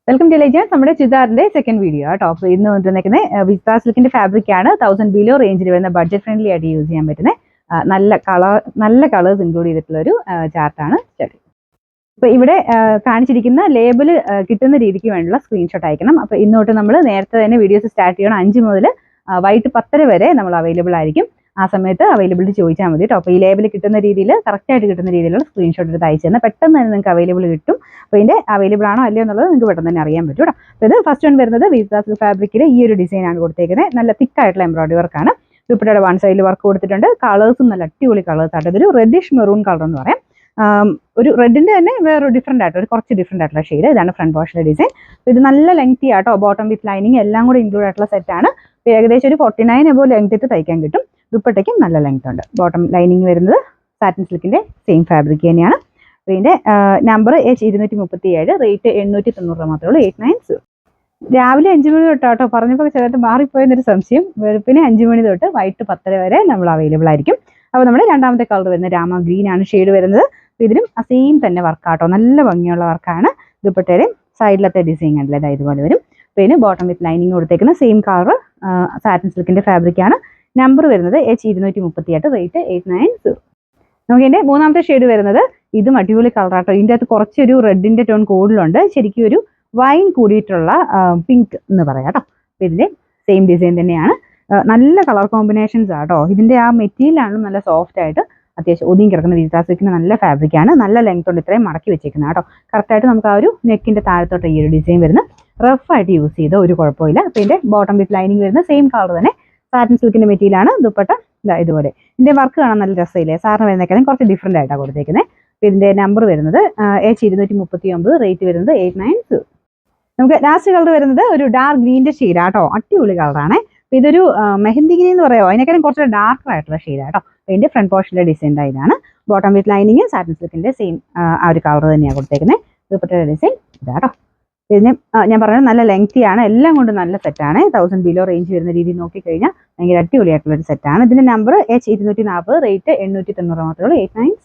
Welcome to legends. നമ്മുടെ ചുരിദാറിന്റെ second video കേട്ടോ. അപ്പോൾ ഇന്ന് വന്നിരിക്കുന്നത് വിസ്ത സിൽക്കിന്റെ ഫാബ്രിക് ആണ്. 1000 ബിലോ റേഞ്ചിൽ വരുന്ന ബഡ്ജറ്റ് ഫ്രണ്ട്ലി ആയിട്ട് യൂസ് ചെയ്യാൻ പറ്റുന്ന നല്ല കളേഴ്സ് ഇൻക്ലൂഡ് ചെയ്തിട്ടുള്ള ഒരു ചാർട്ടാണ്. അപ്പോൾ ഇവിടെ കാണിച്ചിരിക്കുന്ന ലേബിൾ കിട്ടുന്ന രീതിക്ക് വേണ്ടിയുള്ള സ്ക്രീൻഷോട്ട് അയക്കണം. അപ്പോൾ ഇന്നോട്ട് നമ്മൾ നേരത്തെ തന്നെ വീഡിയോസ് സ്റ്റാർട്ട് ചെയ്യണം. 5 മുതൽ വൈകിട്ട് 10 വരെ നമ്മൾ അവൈലബിൾ ആയിരിക്കും. ആ സമയത്ത് അവൈലബിലിറ്റി ചോദിച്ചാൽ മതി കേട്ടോ. അപ്പോൾ ഈ ലേബിൾ കിട്ടുന്ന രീതിയിൽ കറക്റ്റായിട്ട് കിട്ടുന്ന രീതിയിലുള്ള സ്ക്രീൻഷോട്ട് എടുത്ത് അയച്ചു തന്നെ പെട്ടെന്ന് തന്നെ നിങ്ങൾക്ക് അവൈലബിൾ കിട്ടും. അപ്പോൾ ഇതിൻ്റെ അവൈലബിൾ ആണോ അല്ലയോ എന്നുള്ളത് നിങ്ങൾക്ക് പെട്ടെന്ന് തന്നെ അറിയാൻ പറ്റും കേട്ടോ. അപ്പോൾ ഇത് ഫസ്റ്റ് വൺ വരുന്നത് വിസ്ത സിൽക്ക് ഫാബ്രിക്കിൽ ഈ ഒരു ഡിസൈനാണ് കൊടുത്തേക്കുന്നത്. നല്ല തിക്കായിട്ടുള്ള എംബ്രോയിഡറി വർക്കാണ്. ദുപ്പട്ടയുടെ വൺ സൈഡിൽ വർക്ക് കൊടുത്തിട്ടുണ്ട്. കളേഴ്സും നല്ല അടിപൊളി കളേഴ്സ് ആയിട്ട് ഇതൊരു റെഡിഷ് മെറൂൺ കളർ എന്ന് പറയാം. ഒരു റെഡിന്റെ തന്നെ വേറൊരു ഡിഫറെന്റ് ആയിട്ട് കുറച്ച് ഡിഫറെന്റ് ആയിട്ടുള്ള ഷെയ്ഡ്. ഇതാണ് ഫ്രണ്ട് പോർഷനിലെ ഡിസൈൻ. ഇത് നല്ല ലെങ്തി ആട്ടോ. ബോട്ടം വിത്ത് ലൈനിങ് എല്ലാം കൂടി ഇൻക്ലൂഡ് ആയിട്ടുള്ള സെറ്റാണ്. ഏകദേശം ഒരു 49 എബോ ലെങ്ത് ഇട്ട് തയ്ക്കാൻ കിട്ടും. ദുപ്പട്ടയ്ക്കും നല്ല ലെങ്ത് ഉണ്ട്. ബോട്ടം ലൈനിങ് വരുന്നത് സാറ്റിൻ സിൽക്കിന്റെ സെയിം ഫാബ്രിക് തന്നെയാണ്. ഇതിന്റെ നമ്പർ H237, റേറ്റ് 890 മാത്രമേ ഉള്ളൂ. 890. രാവിലെ 5 മണി തൊട്ടാട്ടോ. പറഞ്ഞപ്പോൾ ചെറുതായിട്ട് മാറിപ്പോയെന്നൊരു സംശയം. വെളുപ്പിന് 5 മണി തൊട്ട് വൈകിട്ട് 10 വരെ നമ്മൾ അവൈലബിൾ ആയിരിക്കും. അപ്പോൾ നമ്മുടെ രണ്ടാമത്തെ കളർ വരുന്നത് രാമ ഗ്രീൻ ആണ് ഷെയ്ഡ് വരുന്നത്. ഇതിലും സെയിം തന്നെ വർക്കാട്ടോ. നല്ല ഭംഗിയുള്ള വർക്കാണ്. ദുപ്പട്ടയുടെ സൈഡിലത്തെ ഡിസൈൻ കണ്ടില്ല, ഇതുപോലെ വരും. പിന്നെ ബോട്ടം വിത്ത് ലൈനിങ് കൊടുത്തേക്കുന്ന സെയിം കളർ സാറ്റിൻ സിൽക്കിന്റെ ഫാബ്രിക് ആണ്. നമ്പർ വരുന്നത് H238, റേറ്റ് 890. നമുക്ക് ഇതിന്റെ മൂന്നാമത്തെ ഷെയ്ഡ് വരുന്നത് ഇതും അടിപൊളി കളറാട്ടോ. ഇതിൻ്റെ അകത്ത് കുറച്ചൊരു റെഡിന്റെ ടോൺ കൂടുതലുണ്ട്. ശരിക്കും ഒരു വൈൻ കൂടിയിട്ടുള്ള പിങ്ക് എന്ന് പറയാം കേട്ടോ. ഇതിന്റെ സെയിം ഡിസൈൻ തന്നെയാണ്. നല്ല കളർ കോമ്പിനേഷൻസ് ആട്ടോ. ഇതിന്റെ ആ മെറ്റീരിയലാണ് നല്ല സോഫ്റ്റ് ആയിട്ട് അത്യാവശ്യം ഒതുങ്ങി കിടക്കുന്ന വിസ്ത സിൽക്കിന് നല്ല ഫാബ്രിക് ആണ്. നല്ല ലെങ്ത് ഉണ്ട്. ഇത്രയും മടക്കി വെച്ചേക്കുന്നത് കേട്ടോ. കറക്റ്റായിട്ട് നമുക്ക് ആ ഒരു നെക്കിന്റെ താഴത്തോട്ട് ഈ ഒരു ഡിസൈൻ വരുന്ന റഫ് ആയിട്ട് യൂസ് ചെയ്ത ഒരു കുഴപ്പമില്ല. അപ്പോൾ ഇതിന്റെ ബോട്ടം വിത്ത് ലൈനിങ് വരുന്ന സെയിം കളർ തന്നെ സാറ്റിൻ സിൽക്കിന്റെ മെറ്റീരിയലാണ്. ദുപ്പട്ട ഇതുപോലെ. ഇതിന്റെ വർക്ക് കാണാൻ നല്ല രസമില്ലേ? സാറിന് വരുന്നേക്കാളും കുറച്ച് ഡിഫറെന്റ് ആയിട്ടാണ് കൊടുത്തേക്കുന്നത്. അപ്പോൾ ഇതിന്റെ നമ്പർ വരുന്നത് H239, റേറ്റ് വരുന്നത് 890. നമുക്ക് ലാസ്റ്റ് കളർ വരുന്നത് ഒരു ഡാർക്ക് ഗ്രീനിന്റെ ഷെയ്ഡാട്ടോ. അടിപൊളി കളറാണ്. അപ്പോൾ ഇതൊരു മെഹന്തി ഗ്രീൻ എന്ന് പറയുമോ, അതിനേക്കാളും കുറച്ച് ഡാർക്ക് ആയിട്ടുള്ള ഷെയ്ഡാട്ടോ. ഇതിന്റെ ഫ്രണ്ട് പോർഷനിലെ ഡിസൈൻ ഇതാണ്. ബോട്ടം വിത്ത് ലൈനിങ് സാറ്റിൻ സിൽക്കിന്റെ സെയിം ആ ഒരു കളർ തന്നെയാണ് കൊടുത്തേക്കുന്നത്. ദുപ്പട്ടയുടെ ഡിസൈൻ ഇതാട്ടോ. ഇതിന് ഞാൻ പറഞ്ഞത് നല്ല ലെങ്തി ആണ്. എല്ലാം കൊണ്ട് നല്ല സെറ്റാണ്. 1000 ബിലോ റേഞ്ച് വരുന്ന രീതിയിൽ നോക്കിക്കഴിഞ്ഞാൽ ഭയങ്കര അടിപൊളിയായിട്ടുള്ള ഒരു സെറ്റാണ്. ഇതിന്റെ നമ്പർ H240, റേറ്റ് 890 മാത്രമേ ഉള്ളൂ. 890.